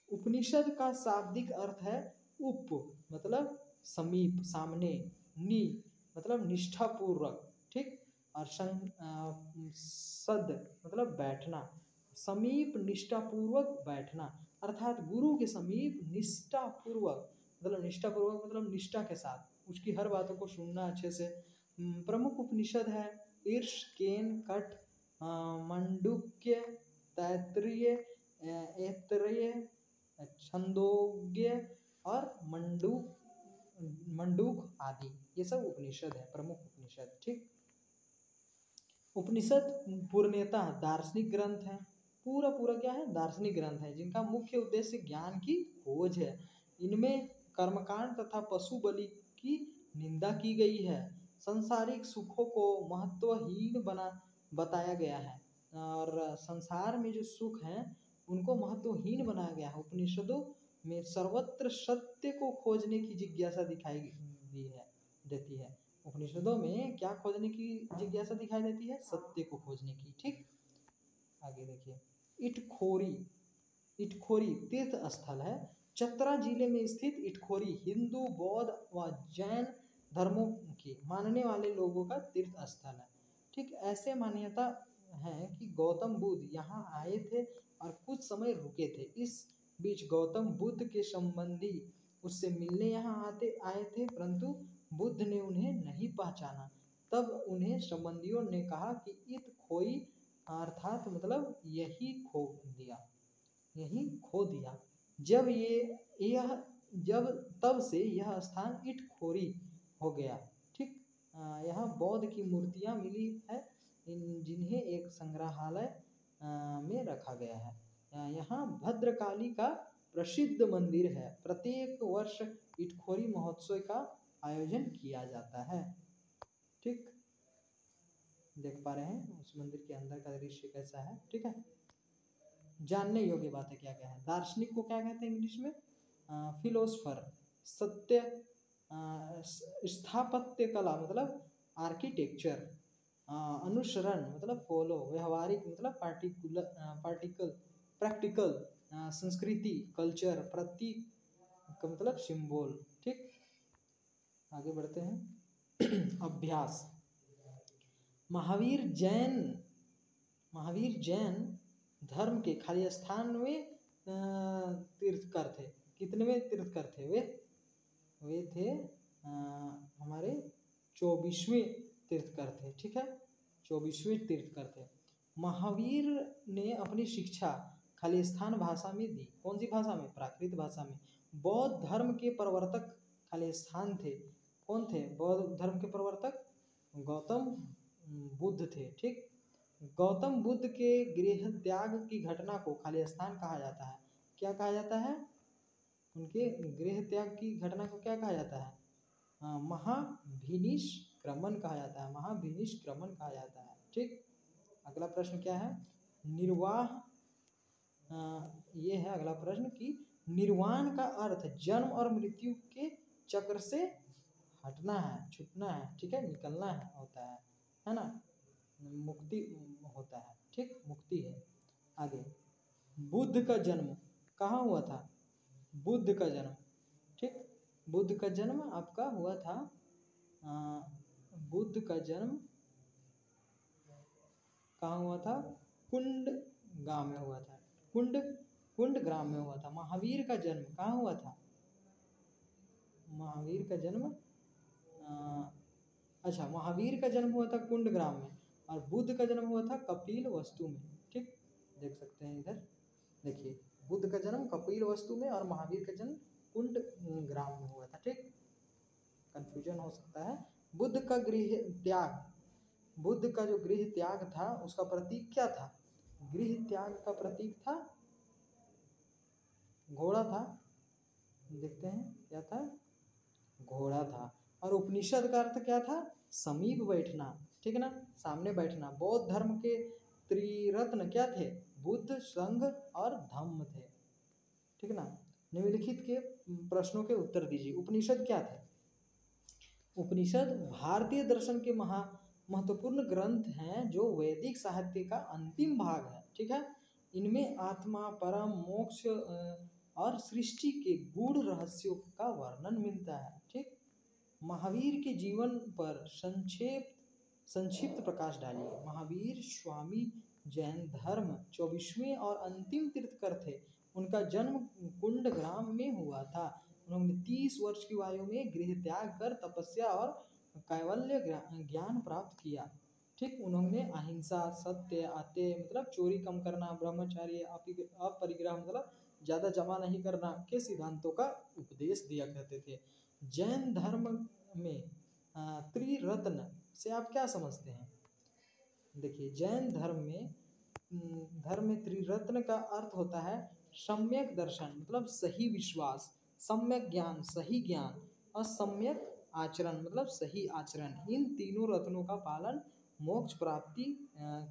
उपनिषद का शाब्दिक अर्थ है उप मतलब समीप, सामने, नि मतलब निष्ठापूर्वक। ठीक, और सद मतलब बैठना, समीप निष्ठापूर्वक बैठना, अर्थात गुरु के समीप निष्ठापूर्वक मतलब निष्ठा के साथ उसकी हर बातों को सुनना अच्छे से। प्रमुख उपनिषद है ईर्ष, केन, कठ, मंडूक्य, तैत्तिरीय, ऐतरेय, छंदोग्य और मंडूक आदि, ये सब उपनिषद है, प्रमुख उपनिषद। ठीक, उपनिषद पूर्णतः दार्शनिक ग्रंथ है। पूरा क्या है, दार्शनिक ग्रंथ है, जिनका मुख्य उद्देश्य ज्ञान की खोज है। इनमें कर्मकांड तथा पशु बलि की निंदा की गई है। संसारिक सुखों को महत्वहीन बताया गया है और संसार में जो सुख हैं उनको महत्वहीन बनाया गया है। उपनिषदों में सर्वत्र सत्य को खोजने की जिज्ञासा दिखाई देती है। उपनिषदों में क्या खोजने की जिज्ञासा दिखाई देती है, सत्य को खोजने की। ठीक, आगे देखिए, इटखोरी तीर्थ स्थल है। चतरा जिले में स्थित इटखोरी हिंदू, बौद्ध व जैन धर्मों के मानने वाले लोगों का तीर्थ स्थल है। ठीक, ऐसे मान्यता है कि गौतम बुद्ध यहाँ आए थे और कुछ समय रुके थे। इस बीच गौतम बुद्ध के संबंधी उससे मिलने यहाँ आए थे, परंतु बुद्ध ने उन्हें नहीं पहचाना। तब उन्हें संबंधियों ने कहा कि इत खोई अर्थात मतलब यही खो दिया। तब से यह स्थान इटखोरी हो गया। ठीक, यहाँ बौद्ध की मूर्तियाँ मिली है, जिन्हें एक संग्रहालय में रखा गया है। यहाँ भद्रकाली का प्रसिद्ध मंदिर है। प्रत्येक वर्ष इटखोरी महोत्सव का आयोजन किया जाता है। ठीक, देख पा रहे हैं उस मंदिर के अंदर का दृश्य कैसा है। ठीक है, जानने योग्य बात है क्या क्या है। दार्शनिक को क्या कहते हैं इंग्लिश में? फिलोसफर। सत्य स्थापत्य कला मतलब आर्किटेक्चर। अनुसरण मतलब फॉलो। व्यवहारिक मतलब प्रैक्टिकल। संस्कृति कल्चर। प्रतीक का मतलब सिंबल। ठीक, आगे बढ़ते हैं। अभ्यास। महावीर जैन धर्म के खाली स्थान में तीर्थकर थे। कितनेवें तीर्थकर थे वे थे हमारे 24वें तीर्थकर थे। ठीक है, 24वें तीर्थकर थे। महावीर ने अपनी शिक्षा खालिस्तान भाषा में दी। कौन सी भाषा में? प्राकृत भाषा में। बौद्ध धर्म के प्रवर्तक खालिस्तान थे। कौन थे बौद्ध धर्म के प्रवर्तक? गौतम बुद्ध थे। ठीक, गौतम बुद्ध के गृह त्याग की घटना को खालिस्तान कहा जाता है। क्या कहा जाता है? उनके गृह त्याग की घटना को क्या कहा जाता है? महाभिनिष्क्रमण कहा जाता है। महाभिनिष्क्रमण कहा जाता है। ठीक, अगला प्रश्न क्या है? ये है अगला प्रश्न कि निर्वाण का अर्थ जन्म और मृत्यु के चक्र से हटना है, छूटना है। ठीक है, निकलना है होता है ना, मुक्ति होता है। ठीक, मुक्ति है। आगे, बुद्ध का जन्म कहाँ हुआ था? बुद्ध का जन्म, ठीक, बुद्ध का जन्म आपका हुआ था बुद्ध का जन्म कहाँ हुआ था? कुंड गांव में हुआ था। कुंड ग्राम में हुआ था। महावीर का जन्म कहाँ हुआ था? महावीर का जन्म महावीर का जन्म हुआ था कुंड ग्राम में, और बुद्ध का जन्म हुआ था कपिल वस्तु में। ठीक, देख सकते हैं इधर, देखिए बुद्ध का जन्म कपिल वस्तु में और महावीर का जन्म कुंड ग्राम में हुआ था। ठीक, कंफ्यूजन हो सकता है। बुद्ध का जो गृह त्याग था उसका प्रतीक क्या था? गृह त्याग का प्रतीक था घोड़ा था। देखते हैं क्या था? घोड़ा था। और उपनिषद का अर्थ क्या था? समीप बैठना। ठीक है ना, सामने बैठना। बौद्ध धर्म के त्रिरत्न क्या थे? बुद्ध, संघ और धम्म थे। ठीक है ना, निम्नलिखित के प्रश्नों के उत्तर दीजिए। उपनिषद क्या थे? उपनिषद भारतीय दर्शन के महत्वपूर्ण ग्रंथ हैं जो वैदिक साहित्य का अंतिम भाग है। ठीक है, इनमें आत्मा, परम मोक्ष और सृष्टि के गूढ़ रहस्यों का वर्णन मिलता है। ठीक, महावीर के जीवन पर संक्षिप्त प्रकाश डालिए। महावीर स्वामी जैन धर्म 24वें और अंतिम तीर्थकर थे। उनका जन्म कुंड ग्राम में हुआ था। उन्होंने 30 वर्ष की आयु में गृह त्याग कर तपस्या और कैवल्य ज्ञान प्राप्त किया। ठीक, उन्होंने अहिंसा, सत्य, अत्यय मतलब चोरी कम करना, ब्रह्मचर्य, अपरिग्रह मतलब ज़्यादा जमा नहीं करना के सिद्धांतों का उपदेश दिया करते थे। जैन धर्म में त्रिरत्न से आप क्या समझते हैं? देखिए, जैन धर्म में त्रिरत्न का अर्थ होता है सम्यक दर्शन मतलब सही विश्वास, सम्यक ज्ञान सही ज्ञान, और सम्यक आचरण मतलब सही आचरण। इन तीनों रत्नों का पालन मोक्ष प्राप्ति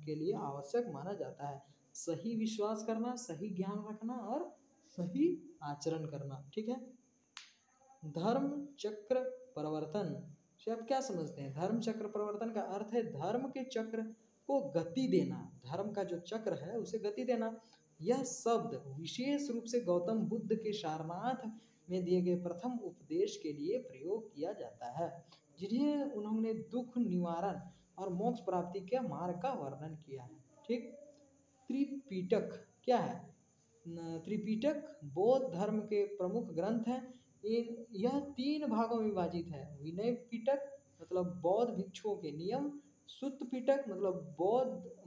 के लिए आवश्यक माना जाता है। सही विश्वास करना, सही ज्ञान रखना और सही आचरण करना। ठीक है, धर्म चक्र परिवर्तन से आप क्या समझते हैं? धर्म चक्र परिवर्तन का अर्थ है धर्म के चक्र को गति देना। धर्म का जो चक्र है उसे गति देना। यह शब्द विशेष रूप से गौतम बुद्ध के सारनाथ में दिए गए प्रथम उपदेश के लिए प्रयोग किया जाता है, जिन्हें उन्होंने दुख निवारण और मोक्ष प्राप्ति के मार्ग का वर्णन किया है। ठीक, त्रिपिटक क्या है? त्रिपिटक बौद्ध धर्म के प्रमुख ग्रंथ हैं। यह 3 भागों में विभाजित है। विनय पिटक मतलब बौद्ध भिक्षुओं के नियम, सुत्त पिटक मतलब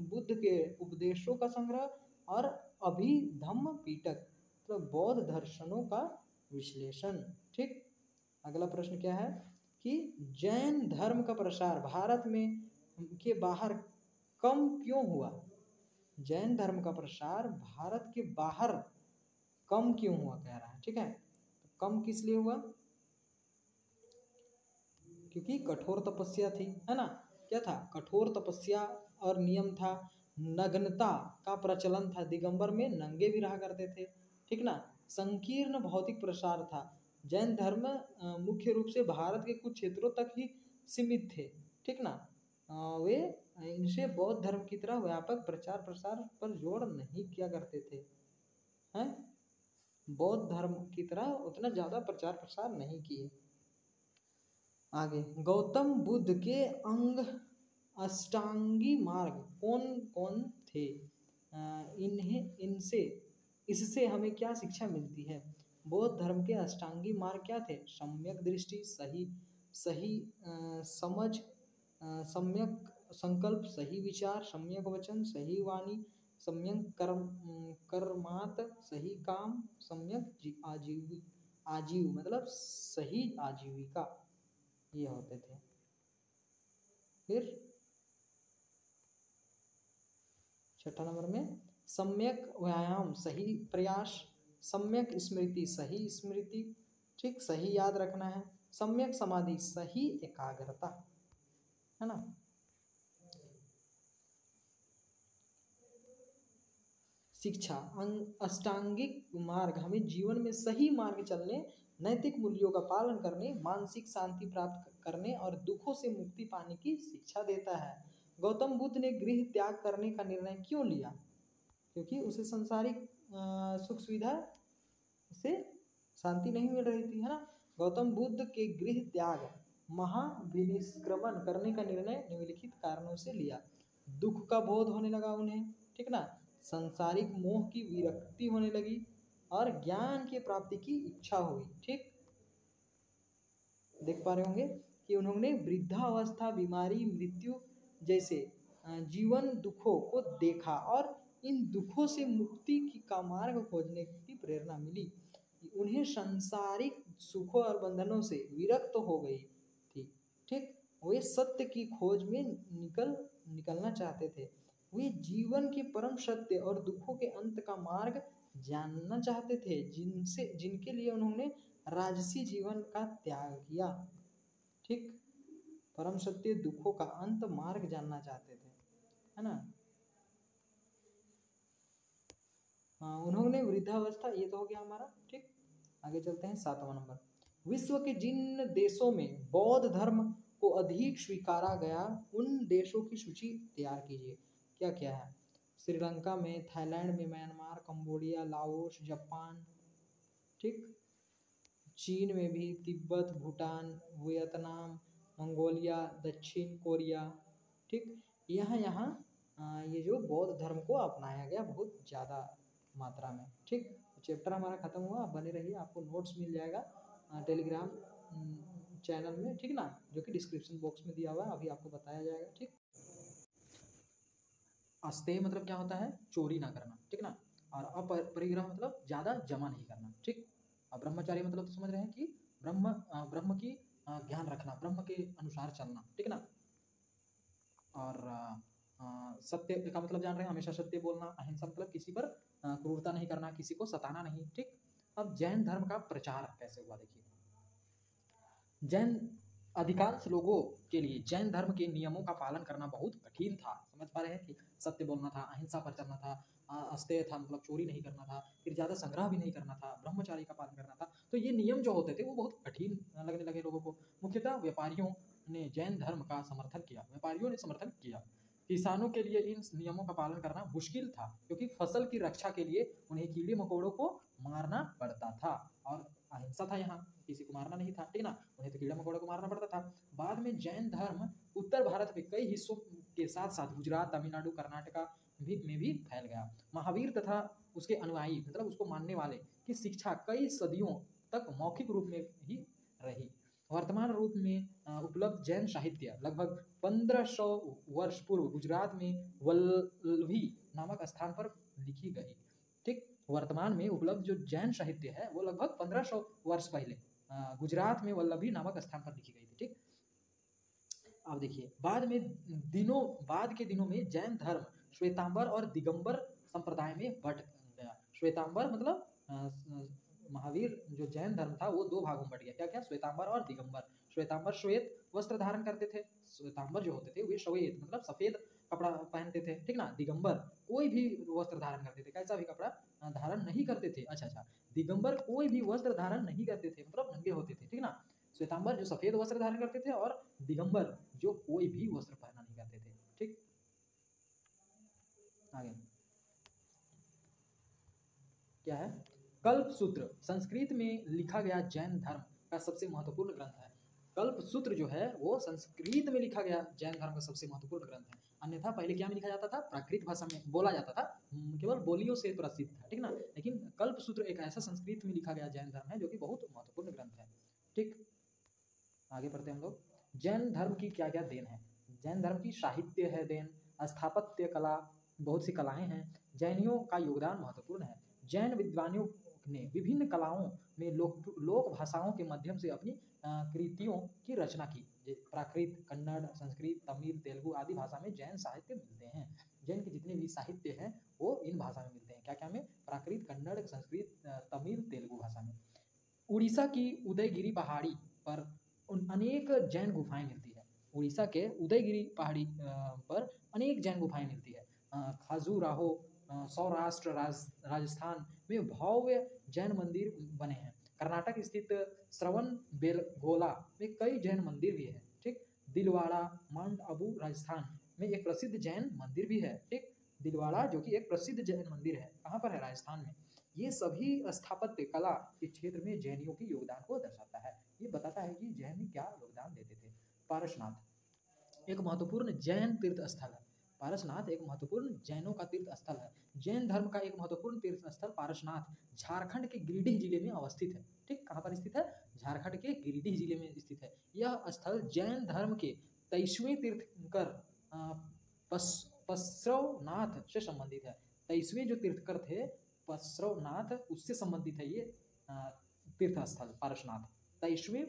बुद्ध के उपदेशों का संग्रह, और अभिधम्म पिटक मतलब बौद्ध दर्शनों का विश्लेषण। ठीक, अगला प्रश्न क्या है कि जैन धर्म का प्रसार भारत में के बाहर कम क्यों हुआ? जैन धर्म का प्रसार भारत के बाहर कम क्यों हुआ कह रहा है, ठीक है। कम किस लिए हुआ, क्योंकि कठोर तपस्या थी, है ना। क्या था, कठोर तपस्या और नियम था, नग्नता का प्रचलन था, दिगंबर में नंगे भी रहा करते थे, ठीक ना। संकीर्ण भौतिक प्रसार था, जैन धर्म मुख्य रूप से भारत के कुछ क्षेत्रों तक ही सीमित थे, ठीक ना। वे इनसे बौद्ध धर्म की तरह व्यापक प्रचार प्रसार पर जोर नहीं किया करते थे, हैं। बौद्ध धर्म की तरह उतना ज़्यादा प्रचार प्रसार नहीं किए। आगे, गौतम बुद्ध के अंग अष्टांगी मार्ग कौन कौन थे, इससे हमें क्या शिक्षा मिलती है। बौद्ध धर्म के अष्टांगी मार्ग क्या थे, सम्यक दृष्टि, सही समझ, सम्यक संकल्प, सही विचार, सम्यक वचन, सही वाणी, सम्यक कर्मात, सही काम, सम्यक आजीव मतलब सही आजीविका, ये होते थे। फिर 6 नंबर में सम्यक व्यायाम, सही प्रयास, सम्यक स्मृति, सही स्मृति, ठीक, सही याद रखना है, सम्यक समाधि, सही एकाग्रता, है ना। शिक्षा, अष्टांगिक मार्ग हमें जीवन में सही मार्ग चलने, नैतिक मूल्यों का पालन करने, मानसिक शांति प्राप्त करने और दुखों से मुक्ति पाने की शिक्षा देता है। गौतम बुद्ध ने गृह त्याग करने का निर्णय क्यों लिया, क्योंकि उसे संसारिक सुख सुविधा से शांति नहीं मिल रही थी, है ना। गौतम बुद्ध के गृह त्याग, महाविनिष्क्रमण करने का निर्णय निम्नलिखित कारणों से लिया। दुख का बोध होने लगा उन्हें, ठीक ना, संसारिक मोह की विरक्ति होने लगी और ज्ञान की प्राप्ति की इच्छा हुई, ठीक। देख पा रहे होंगे कि उन्होंने वृद्धावस्था, बीमारी, मृत्यु जैसे जीवन दुखों को देखा और इन दुखों से मुक्ति का मार्ग खोजने की प्रेरणा मिली। उन्हें सांसारिक सुखों और बंधनों से विरक्त हो गई थी, ठीक। वे सत्य की खोज में निकलना चाहते थे। वे जीवन के परम सत्य और दुखों के अंत का मार्ग जानना चाहते थे, जिनके लिए उन्होंने राजसी जीवन का त्याग किया, ठीक। परम सत्य, दुखों का अंत, मार्ग जानना चाहते थे, है ना। उन्होंने वृद्धावस्था, ये तो हो गया हमारा, ठीक। आगे चलते हैं 7वां नंबर, विश्व के जिन देशों में बौद्ध धर्म को अधिक स्वीकारा गया उन देशों की सूची तैयार कीजिए। क्या क्या है, श्रीलंका में, थाईलैंड में, म्यांमार, कंबोडिया, लाओस, जापान, ठीक, चीन में भी, तिब्बत, भूटान, वियतनाम, मंगोलिया, दक्षिण कोरिया, ठीक। यहाँ ये जो बौद्ध धर्म को अपनाया गया बहुत ज़्यादा मात्रा में, ठीक। चैप्टर हमारा खत्म हुआ, आप बने रहिए, आपको नोट्स मिल जाएगा टेलीग्राम चैनल में, ठीक ना, जो कि डिस्क्रिप्शन बॉक्स में दिया हुआ है, अभी आपको बताया जाएगा, ठीक। अस्तेय मतलब क्या होता है, चोरी ना करना, ठीक ना। और अपरिग्रह मतलब ज़्यादा जमा नहीं करना, ठीक। और ब्रह्मचारी मतलब तो समझ रहे हैं कि ब्रह्म की ज्ञान रखना, ब्रह्म के अनुसार चलना, ठीक ना। और सत्य का मतलब जान रहे हैं, हमेशा सत्य बोलना, अहिंसा मतलब किसी पर क्रूरता नहीं करना, किसी को सताना नहीं, ठीक। अब जैन धर्म का प्रचार कैसे हुआ देखिए। जैन अधिकांश लोगों के लिए जैन धर्म के नियमों का पालन करना बहुत कठिन था, समझ पा रहे हैं कि सत्य बोलना था, अहिंसा पर चलना था, अस्तेय था मतलब चोरी नहीं करना था, फिर ज़्यादा संग्रह भी नहीं करना था, ब्रह्मचारी का पालन करना था। तो ये नियम जो होते थे वो बहुत कठिन लगने लगे लोगों को। मुख्यतः व्यापारियों ने जैन धर्म का समर्थन किया, व्यापारियों ने समर्थन किया। किसानों के लिए इन नियमों का पालन करना मुश्किल था, क्योंकि फसल की रक्षा के लिए उन्हें कीड़े मकोड़ों को मारना पड़ता था, और अहिंसा था, यहाँ किसी को मारना नहीं था, ठीक ना, उन्हें तो कीड़े मकोड़ों को मारना पड़ता था। बाद में जैन धर्म उत्तर भारत में कई हिस्सों के साथ साथ गुजरात, तमिलनाडु, कर्नाटका में भी फैल गया। महावीर तथा उसके अनुयायी मतलब उसको मानने वाले की शिक्षा कई सदियों तक मौखिक रूप में ही रही। वर्तमान रूप में उपलब्ध जैन साहित्य लगभग 1500 वर्ष पूर्व गुजरात में वल्लभी नामक स्थान पर लिखी गई, ठीक। वर्तमान में उपलब्ध जो जैन साहित्य है वो लगभग 1500 वर्ष पहले गुजरात में वल्लभी नामक स्थान पर लिखी गई थी, ठीक। अब देखिए, बाद के दिनों में जैन धर्म श्वेतांबर और दिगंबर संप्रदाय में बट गया। श्वेतांबर मतलब महावीर जो जैन धर्म था वो दो भागों में बट गया। क्या क्या? श्वेतांबर और दिगंबर। श्वेतांबर श्वेत वस्त्र धारण करते थे, श्वेतांबर जो होते थे वे श्वेत मतलब सफेद कपड़ा पहनते थे, ठीक ना। दिगंबर कोई भी वस्त्र धारण करते थे, कैसा भी कपड़ा धारण नहीं करते थे। अच्छा, दिगंबर कोई भी वस्त्र धारण नहीं करते थे, मतलब नंगे होते थे, ठीक ना। श्वेतांबर जो सफेद वस्त्र धारण करते थे और दिगंबर जो कोई भी वस्त्र पहना नहीं करते थे, ठीक। आगे क्या है? कल्पसूत्र संस्कृत में लिखा गया जैन धर्म का सबसे महत्वपूर्ण ग्रंथ है। कल्पसूत्र जो है वो संस्कृत में लिखा गया जैन धर्म का सबसे महत्वपूर्ण ग्रंथ है। अन्यथा पहले क्या में लिखा जाता था? प्राकृत भाषा में बोला जाता था, केवल बोलियों से प्रसिद्ध था, ठीक ना। लेकिन कल्पसूत्र एक ऐसा संस्कृत में लिखा गया जैन धर्म है जो कि बहुत महत्वपूर्ण ग्रंथ है, ठीक। आगे पढ़ते हैं हम लोग। जैन धर्म की क्या क्या देन है? जैन धर्म की साहित्य है देन, स्थापत्य कला, बहुत सी कलाएं हैं। जैनियों का योगदान महत्वपूर्ण है। जैन विद्वानों ने विभिन्न कलाओं में लोक भाषाओं के माध्यम से अपनी कृतियों की रचना की। प्राकृत, कन्नड़, संस्कृत, तमिल, तेलुगु आदि भाषा में जैन साहित्य मिलते हैं। जैन के जितने भी साहित्य हैं वो इन भाषा में मिलते हैं। क्या क्या में? प्राकृत, कन्नड़, संस्कृत, तमिल, तेलुगु भाषा में। उड़ीसा की उदयगिरी पहाड़ी पर अनेक जैन गुफाएं मिलती है। उड़ीसा के उदयगिरी पहाड़ी पर अनेक जैन गुफाएं मिलती है। खजुराहो, सौराष्ट्र, राजस्थान में भव्य जैन मंदिर बने हैं। कर्नाटक स्थित श्रवण बेलगोला में कई जैन मंदिर भी है, ठीक। दिलवाड़ा, माउंट आबू राजस्थान में एक प्रसिद्ध जैन मंदिर भी है, ठीक। दिलवाड़ा जो कि एक प्रसिद्ध जैन मंदिर है, कहाँ पर है? राजस्थान में। ये सभी स्थापत्य कला के क्षेत्र में जैनियों की योगदान को दर्शाता है। ये बताता है कि जैन क्या योगदान देते थे। पारसनाथ एक महत्वपूर्ण जैन तीर्थ स्थल है। पारसनाथ एक महत्वपूर्ण जैनों का तीर्थ स्थल है। जैन धर्म का एक महत्वपूर्ण तीर्थ स्थल पारसनाथ झारखंड के गिरिडीह जिले में अवस्थित है, ठीक। कहाँ पर स्थित है? झारखंड के गिरिडीह जिले में स्थित है। यह स्थल जैन धर्म के 23वें तीर्थंकर पश्रवनाथ से संबंधित है। 23वें जो तीर्थकर थे पश्रवनाथ, उससे संबंधित है ये तीर्थ स्थल पारसनाथ। 23वें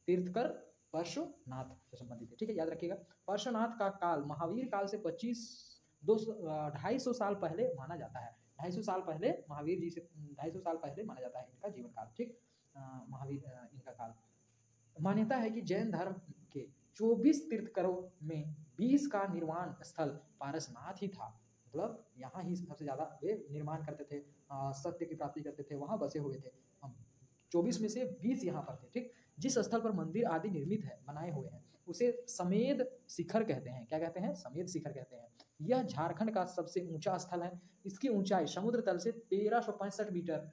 तीर्थकर पार्श्वनाथ से संबंधित है, ठीक है, याद रखिएगा। पार्श्वनाथ का काल महावीर काल से 250 साल पहले माना जाता है। 250 साल पहले महावीर जी से 250 साल पहले माना जाता है इनका जीवन काल, ठीक। महावीर इनका काल। मान्यता है कि जैन धर्म के 24 तीर्थकरों में 20 का निर्माण स्थल पारसनाथ ही था। मतलब यहाँ ही सबसे ज़्यादा वे निर्माण करते थे, सत्य की प्राप्ति करते थे, वहाँ बसे हुए थे। 24 में से 20 यहाँ पर थे, ठीक। जिस स्थल पर मंदिर आदि निर्मित है, बनाए हुए हैं, उसे समेद शिखर कहते हैं। क्या कहते हैं? समेद शिखर कहते हैं। यह झारखंड का सबसे ऊंचा स्थल है। इसकी ऊंचाई समुद्र तल से 1365 मीटर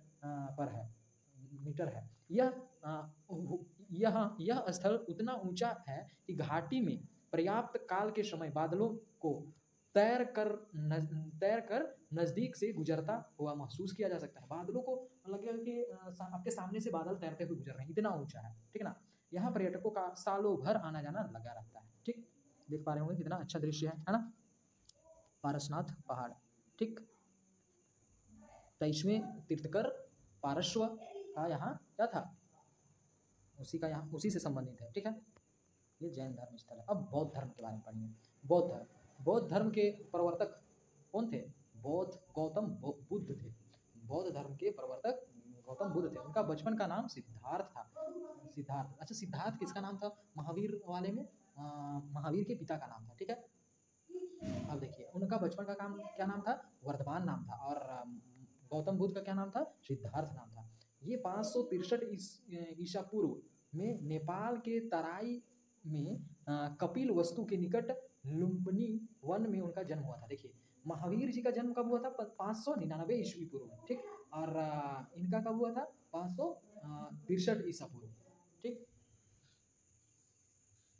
है। यह स्थल उतना ऊंचा है कि घाटी में पर्याप्त काल के समय बादलों को तैर कर नजदीक से गुजरता हुआ महसूस किया जा सकता है। बादलों को लगे कि आपके सामने से बादल तैरते हुए गुजर रहे हैं, इतना ऊंचा है, ठीक ना। यहाँ पर्यटकों का सालों भर आना जाना लगा रहता है, ठीक। देख पा रहे होंगे कितना अच्छा दृश्य है ना, पारसनाथ पहाड़, ठीक। 23वें तीर्थकर पारस्व का यहाँ क्या था? उसी का यहाँ उसी से संबंधित है, ठीक है। ये जैन धर्म स्थल है। अब बौद्ध धर्म के बारे में पढ़ेंगे। बौद्ध धर्म के प्रवर्तक कौन थे? गौतम बुद्ध थे। बौद्ध धर्म के प्रवर्तक गौतम बुद्ध थे। उनका बचपन का नाम सिद्धार्थ था। सिद्धार्थ, अच्छा, सिद्धार्थ किसका नाम था? महावीर वाले में महावीर के पिता का नाम था, ठीक है। अब देखिए उनका बचपन का क्या नाम था? वर्धमान नाम था। और गौतम बुद्ध का क्या नाम था? सिद्धार्थ नाम था। ये 563 ईसा पूर्व में नेपाल के तराई में कपिल वस्तु के निकट लुम्बिनी वन में उनका जन्म हुआ था। देखिए महावीर जी का जन्म कब हुआ था? 599 ईस्वी पूर्व में, ठीक। और इनका कब हुआ था? 563 ईसा पूर्व, ठीक।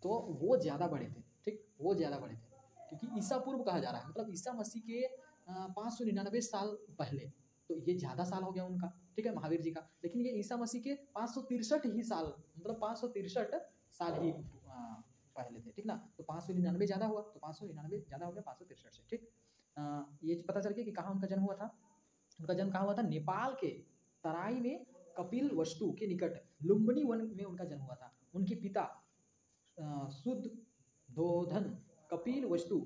तो वो ज़्यादा बड़े थे, ठीक, वो ज़्यादा बड़े थे क्योंकि ईसा पूर्व कहा जा रहा है, मतलब ईसा मसीह के 599 साल पहले। तो ये ज़्यादा साल हो गया उनका, ठीक है, महावीर जी का। लेकिन ये ईसा मसीह के 563 ही साल, मतलब 563 साल ही पहले थे, ठीक ना। तो 599 ज़्यादा हुआ, तो 599 ज़्यादा हो गया 563 से, ठीक। ये पता चल गया कि कहाँ उनका जन्म हुआ था। उनका जन्म कहाँ हुआ था? नेपाल के तराई में कपिल वस्तु के निकट लुम्बिनी वन में उनका जन्म हुआ था। उनके पिता शुद्धोधन कपिल वस्तु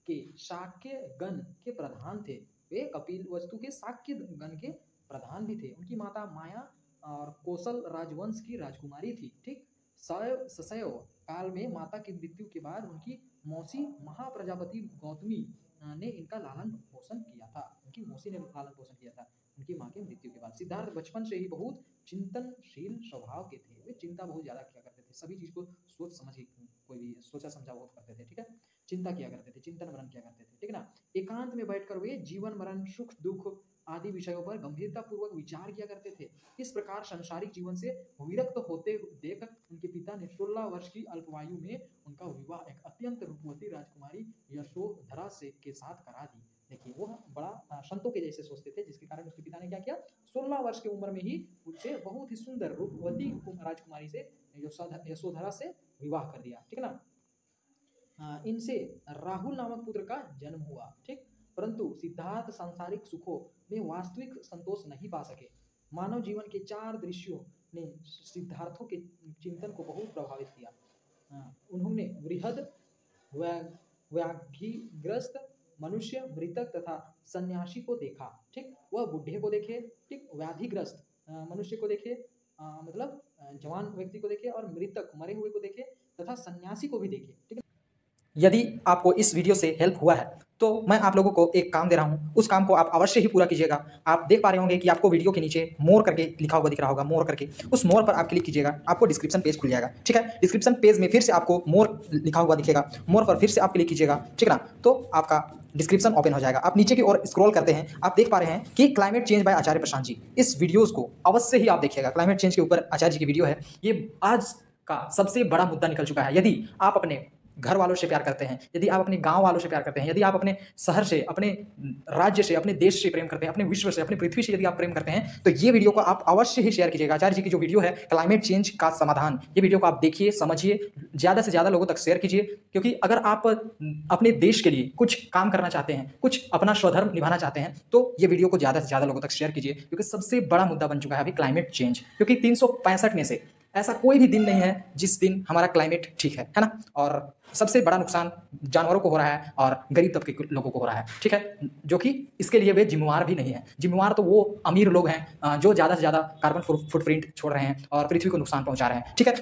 के शाक्य गण के प्रधान थे। वे कपिल वस्तु के शाक्य गण के प्रधान भी थे। उनकी माता माया और कौशल राजवंश की राजकुमारी थी। ठीक, शैशव काल में माता की मृत्यु के बाद उनकी मौसी महाप्रजापति गौतमी ने इनका लालन पोषण किया था। उनकी मौसी ने लालन पोषण किया था उनकी माँ की मृत्यु के बाद। सिद्धार्थ बचपन से ही बहुत चिंतनशील स्वभाव के थे। वे चिंता बहुत ज़्यादा किया करते थे, सभी चीज़ को सोच समझ के, कोई भी सोचा समझा बहुत करते थे। ठीक है, चिंता किया करते थे, चिंतन मनन किया करते थे। ठीक है ना, एकांत में बैठकर वे जीवन मरण सुख दुख आदि विषयों पर गंभीरता पूर्वक विचार किया करते थे। इस प्रकार सांसारिक जीवन से विरक्त होते देख उनके पिता ने 16 वर्ष की अल्पवायु में उनका विवाह एक अत्यंत रूपवती राजकुमारी यशोधरा से के साथ करा दी। देखिए, वो बड़ा संतों के जैसे सोचते थे, जिसके कारण उसके पिता ने क्या किया, 16 वर्ष की उम्र में ही उनसे बहुत ही सुंदर रूपवती राजकुमारी से यशोधरा से विवाह कर दिया। ठीक है ना, इनसे राहुल नामक पुत्र का जन्म हुआ। ठीक, परंतु सिद्धार्थ सांसारिक सुखों में वास्तविक संतोष नहीं पा सके। मानव जीवन के 4 दृश्यों ने सिद्धार्थों के चिंतन को बहुत प्रभावित किया। उन्होंने वृहद, व्याधिग्रस्त मनुष्य, मृतक तथा सन्यासी को देखा। ठीक, वह बूढ़े को देखे, ठीक, व्याधिग्रस्त मनुष्य को देखे, मतलब जवान व्यक्ति को देखे, और मृतक मरे हुए को देखे तथा सन्यासी को भी देखे। ठीक है, यदि आपको इस वीडियो से हेल्प हुआ है तो मैं आप लोगों को एक काम दे रहा हूं, उस काम को आप अवश्य ही पूरा कीजिएगा। आप देख पा रहे होंगे कि आपको वीडियो के नीचे मोर करके लिखा हुआ दिख रहा होगा, मोर करके, उस मोर पर आप क्लिक कीजिएगा, आपको डिस्क्रिप्शन पेज खुल जाएगा। ठीक है, डिस्क्रिप्शन पेज में फिर से आपको मोर लिखा हुआ दिखेगा, मोर पर फिर से आप क्लिक कीजिएगा। ठीक है ना, तो आपका डिस्क्रिप्शन ओपन हो जाएगा। आप नीचे की ओर स्क्रॉल करते हैं, आप देख पा रहे हैं कि क्लाइमेट चेंज बाय आचार्य प्रशांत जी, इस वीडियोज़ को अवश्य ही आप देखिएगा। क्लाइमेट चेंज के ऊपर आचार्य जी की वीडियो है, ये आज का सबसे बड़ा मुद्दा निकल चुका है। यदि आप अपने घर वालों से प्यार करते हैं, यदि आप अपने गांव वालों से प्यार करते हैं, यदि आप अपने शहर से, अपने राज्य से, अपने देश से प्रेम करते हैं, अपने विश्व से, अपनी पृथ्वी से यदि आप प्रेम करते हैं, तो ये वीडियो को आप अवश्य ही शेयर कीजिएगा। आचार्य जी की जो वीडियो है क्लाइमेट चेंज का समाधान, ये वीडियो को आप देखिए, समझिए, ज़्यादा से ज़्यादा लोगों तक शेयर कीजिए। क्योंकि अगर आप अपने देश के लिए कुछ काम करना चाहते हैं, कुछ अपना स्वधर्म निभाना चाहते हैं, तो ये वीडियो को ज़्यादा से ज़्यादा लोगों तक शेयर कीजिए। क्योंकि सबसे बड़ा मुद्दा बन चुका है अभी क्लाइमेट चेंज। क्योंकि 365 में से ऐसा कोई भी दिन नहीं है जिस दिन हमारा क्लाइमेट ठीक है ना। और सबसे बड़ा नुकसान जानवरों को हो रहा है और गरीब तबके के लोगों को हो रहा है। ठीक है, जो कि इसके लिए वे जिम्मेवार भी नहीं है। जिम्मेवार तो वो अमीर लोग हैं जो ज़्यादा से ज़्यादा कार्बन फुटप्रिंट छोड़ रहे हैं और पृथ्वी को नुकसान पहुंचा रहे हैं। ठीक है।